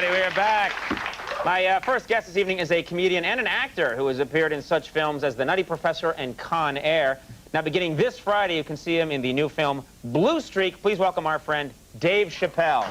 everybody. We are back. My first guest this evening is a comedian and an actor who has appeared in such films as The Nutty Professor and Con Air. Now, beginning this Friday, you can see him in the new film Blue Streak. Please welcome our friend Dave Chappelle.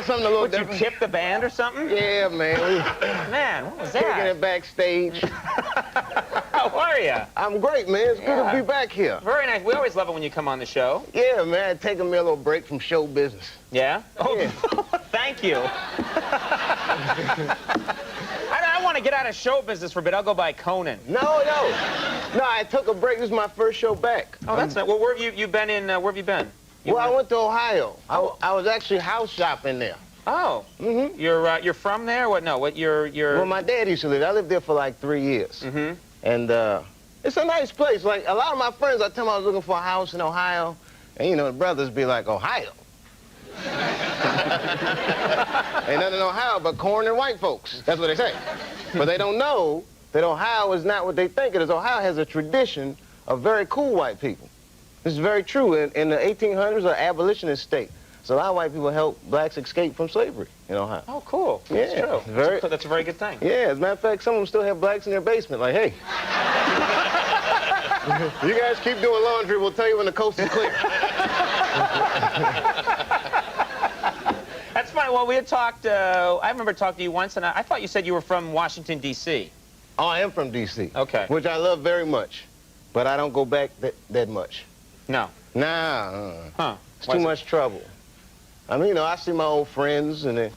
Something a little different. Would you tip the band or something? Yeah, man. Man, what was that? Kicking it backstage. How are you? I'm great, man. It's good to be back here. Very nice. We always love it when you come on the show. Yeah, man. Taking me a little break from show business. Yeah? Oh, yeah. Thank you. I want to get out of show business for a bit. I'll go by Conan. No, I took a break. This is my first show back. Oh, that's nice. Well, where have you been in? Where have you been? Well, I went to Ohio. I was actually house shopping there. Oh. Mm-hmm. You're from there? What? No. What? You're. Well, my dad used to live there. I lived there for like 3 years. Mm-hmm. And it's a nice place. Like a lot of my friends, I tell them I was looking for a house in Ohio, and you know, the brothers be like, Ohio. Ain't nothing in Ohio but corn and white folks. That's what they say. But they don't know that Ohio is not what they think it is. Ohio has a tradition of very cool white people. This is very true. In the 1800s, an abolitionist state. So a lot of white people helped blacks escape from slavery in Ohio. Oh, cool. Yeah, that's true. That's a very good thing. Yeah, as a matter of fact, some of them still have blacks in their basement. Like, hey, you guys keep doing laundry, we'll tell you when the coast is clear. That's funny. Well, we had talked, I remember talking to you once, and I thought you said you were from Washington, D.C. Oh, I am from D.C. Okay. Which I love very much, but I don't go back that much. No. Nah. Huh. It's too much trouble. I mean, you know, I see my old friends, and then,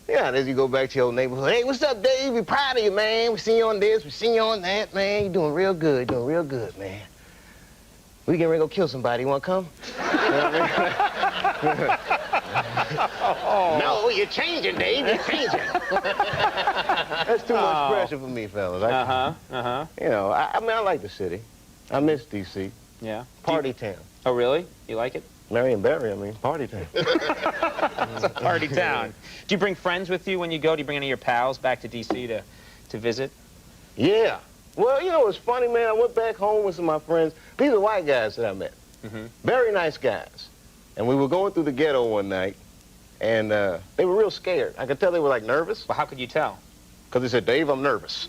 yeah, as you go back to your old neighborhood, hey, what's up, Dave? We proud of you, man. We seen you on this, we seen you on that, man. You're doing real good, man. We getting ready to go kill somebody. You want to come? You know what I mean? Oh. No, you're changing, Dave. You're changing. That's too much pressure for me, fellas. You know, I mean, I like the city. I miss D.C. Yeah. Party town. Oh, really? You like it? Marion Barry, I mean, party town. It's a party town. Do you bring friends with you when you go? Do you bring any of your pals back to D.C. to visit? Yeah. Well, you know, it's funny, man. I went back home with some of my friends. These are white guys that I met. Mm-hmm. Very nice guys. And we were going through the ghetto one night, and they were real scared. I could tell they were, like, nervous. Well, how could you tell? Because they said, Dave, I'm nervous.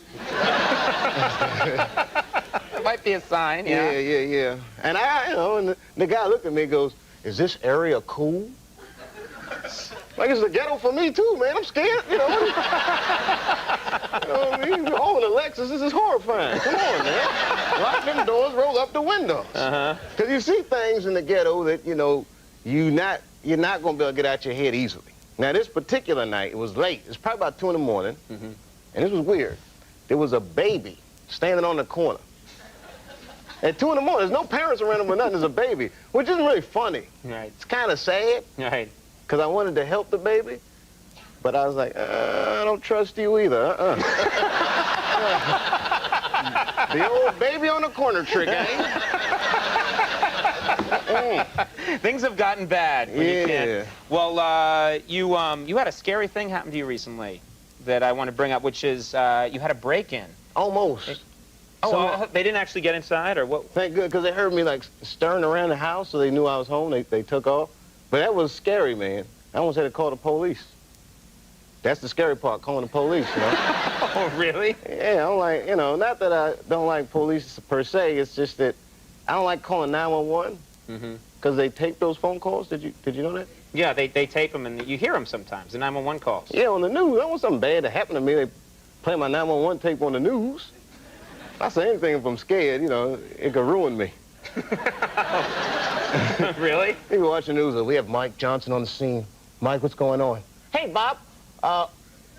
It might be a sign, yeah. Yeah. And you know, and the guy looked at me and goes, is this area cool? Like, it's the ghetto for me, too, man. I'm scared, you know. You know what I mean? Oh, in a Lexus, this is horrifying. Come on, man. Lock them doors, roll up the windows. Because you see things in the ghetto that, you know, you're not going to be able to get out your head easily. Now, this particular night, it was late. It was probably about 2 in the morning. And this was weird. There was a baby standing on the corner. At 2 in the morning, there's no parents around him or nothing. There's a baby, which isn't really funny. Right. It's kind of sad. Right. Because I wanted to help the baby, but I was like, I don't trust you either. The old baby on the corner trick, eh? Things have gotten bad. When you can't. Well, you had a scary thing happen to you recently that I want to bring up, which is you had a break-in. Almost. They didn't actually get inside, or what? Thank good, because they heard me, like, stirring around the house, so they knew I was home. They took off. But that was scary, man. I almost had to call the police. That's the scary part, calling the police, you know? Oh, really? Yeah, I don't like, you know, not that I don't like police per se, it's just that I don't like calling 911, because they tape those phone calls. Did you know that? Yeah, they tape them, and you hear them sometimes, the 911 calls. Yeah, on the news. I want something bad to happen to me. They play my 911 tape on the news. If I say anything if I'm scared, you know, it could ruin me. Really? You watch the news, we have Mike Johnson on the scene. Mike, what's going on? Hey, Bob,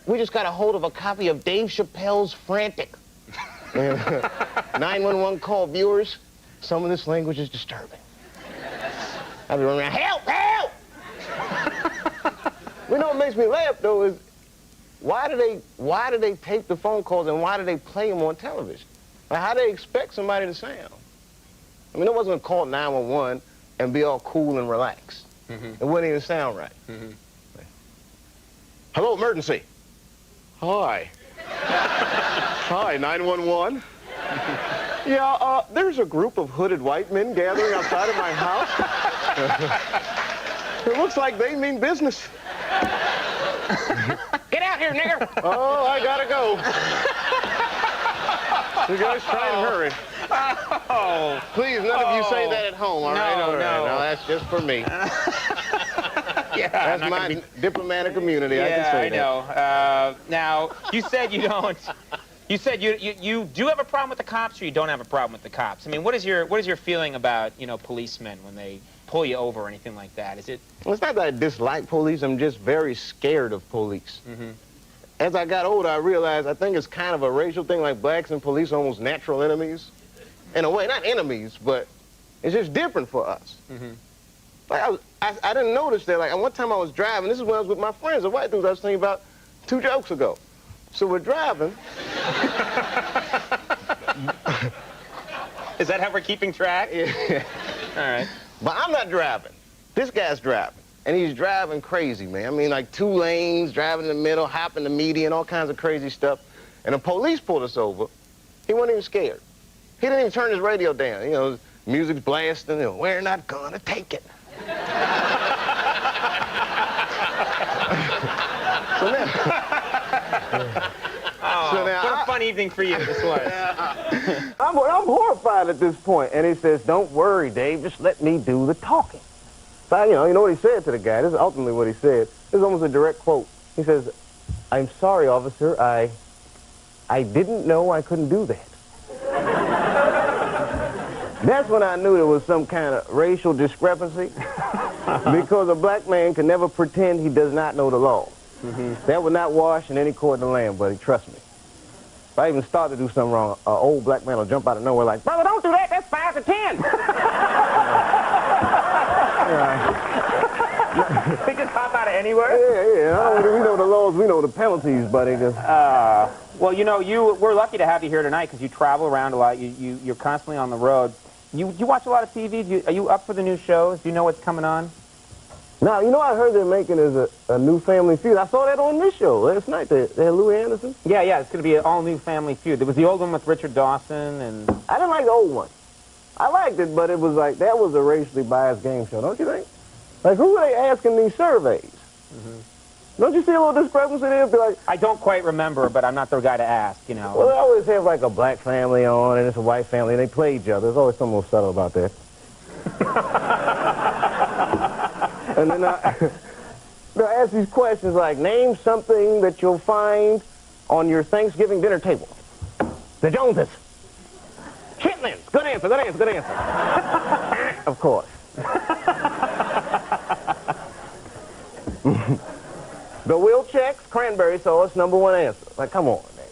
we just got a hold of a copy of Dave Chappelle's Frantic. 911 call, viewers. Some of this language is disturbing. I'll be running around, help, help! You know what makes me laugh, though, is why do they tape the phone calls and why do they play them on television? Like, how do they expect somebody to sound? I mean, it wasn't called 911. and be all cool and relaxed. It wouldn't even sound right. Hello, emergency. Hi. Hi, 911. Yeah, there's a group of hooded white men gathering outside of my house. It looks like they mean business. Get out here, nigger! Oh, I gotta go. You guys try and hurry. Oh. Please, none of you say that at home, all right? All right. No. No, that's just for me. Yeah, that's my diplomatic immunity. I can say I know. Now, you said you don't. You said you do have a problem with the cops, or you don't have a problem with the cops. I mean, what is your feeling about, you know, policemen when they pull you over or anything like that? Is it? Well, it's not that I dislike police. I'm just very scared of police. As I got older, I realized I think it's kind of a racial thing, like blacks and police are almost natural enemies. In a way, not enemies, but it's just different for us. Like I didn't notice that. Like one time I was driving. This is when I was with my friends, the white dudes I was thinking about 2 jokes ago. So we're driving. Is that how we're keeping track? Yeah. All right. But I'm not driving. This guy's driving. And he's driving crazy, man. I mean, like 2 lanes, driving in the middle, hopping the median, all kinds of crazy stuff. And the police pulled us over. He wasn't even scared. He didn't even turn his radio down. You know, music's blasting. You know, we're not gonna take it. So now, what a fun evening for you this was. I'm horrified at this point. And he says, "Don't worry, Dave. Just let me do the talking." So, you know what he said to the guy. This is ultimately what he said. This is almost a direct quote. He says, "I'm sorry, officer. I didn't know I couldn't do that." That's when I knew there was some kind of racial discrepancy, because a black man can never pretend he does not know the law. That would not wash in any court in the land, buddy. Trust me. If I even start to do something wrong, an old black man will jump out of nowhere like, "Brother, don't do that. That's 5 to 10. They just hop out of anywhere? Yeah. We know the laws. We know the penalties, buddy. Well, you know, we're lucky to have you here tonight because you travel around a lot. You're constantly on the road. You watch a lot of TV. Are you up for the new shows? Do you know what's coming on? Now, you know what I heard they're making is a new Family Feud. I saw that on this show last night. They had Louis Anderson. Yeah, it's going to be an all-new Family Feud. There was the old one with Richard Dawson, and... I didn't like the old one. I liked it, but it was like, that was a racially biased game show, don't you think? Like, who are they asking these surveys? Don't you see a little discrepancy there? Be like, I don't quite remember, but I'm not the guy to ask, you know. Well, they always have like a black family on, and it's a white family, and they play each other. There's always something a little subtle about that. And then they'll ask these questions like, name something that you'll find on your Thanksgiving dinner table. The Joneses. Chitlins. Good answer, good answer, good answer. Of course. The Wilczek's cranberry sauce, #1 answer. Like, come on, man.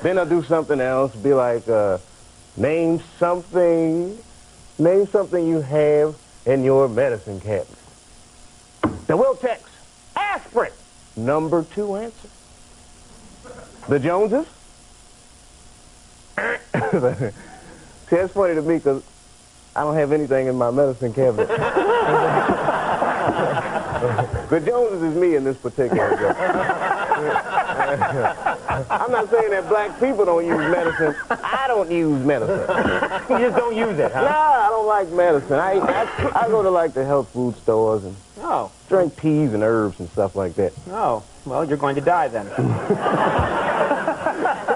Then they'll do something else, be like, name something you have in your medicine cabinet. The Wilczek's aspirin, #2 answer. The Joneses. See, that's funny to me because I don't have anything in my medicine cabinet. The Joneses is me in this particular joke. I'm not saying that black people don't use medicine. I don't use medicine. You just don't use it, huh? Nah, I don't like medicine. I go to like the health food stores and drink teas and herbs and stuff like that. Oh, well, you're going to die then.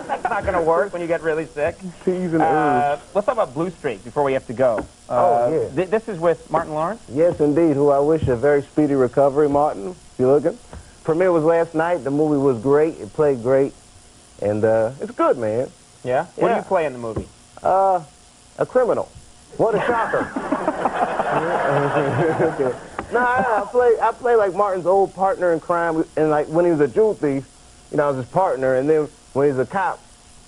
That's not going to work when you get really sick. Teas and herbs. Let's talk about Blue Streak before we have to go. This is with Martin Lawrence? Yes, indeed, who I wish a very speedy recovery, Martin, if you're looking. Premiere was last night. The movie was great. It played great. And it's good, man. Yeah? What do you play in the movie? A criminal. What a shocker. Okay. No, I play like Martin's old partner in crime. And like when he was a jewel thief, you know, I was his partner. And then when he's a cop,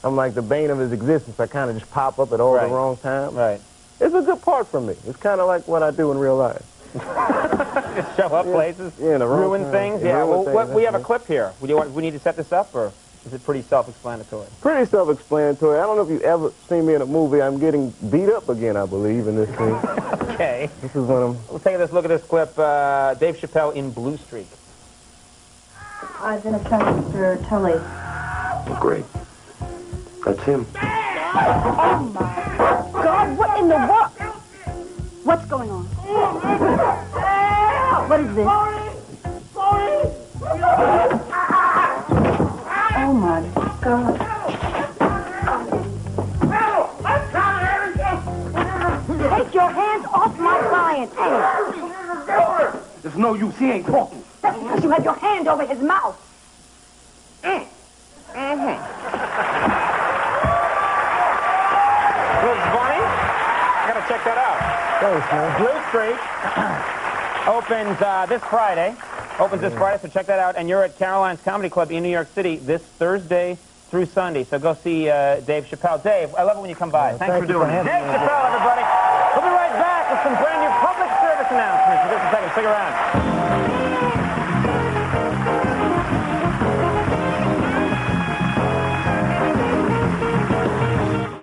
I'm like the bane of his existence. I kind of just pop up at all the wrong time. Right. It's a good part for me. It's kind of like what I do in real life. Just show up places, ruin things. Yeah, well, we have a clip here. We need to set this up, or? Is it pretty self-explanatory? Pretty self-explanatory. I don't know if you've ever seen me in a movie. I'm getting beat up again, I believe, in this scene. Okay. This is when I'm... Let's take a look at this clip. Dave Chappelle in Blue Streak. I've been assigned for Tully. Great. That's him. Oh, my God, what in the world? What's going on? What is this? Oh, my God. Take your hands off my client. There's no use. He ain't talking. That's because you have your hand over his mouth. Looks funny. I gotta check that out. Thanks, man. Blue Streak opens this Friday. Opens this Friday, so check that out. And you're at Caroline's Comedy Club in New York City this Thursday through Sunday. So go see Dave Chappelle. Dave, I love it when you come by. Thanks for doing it. Dave Chappelle, everybody.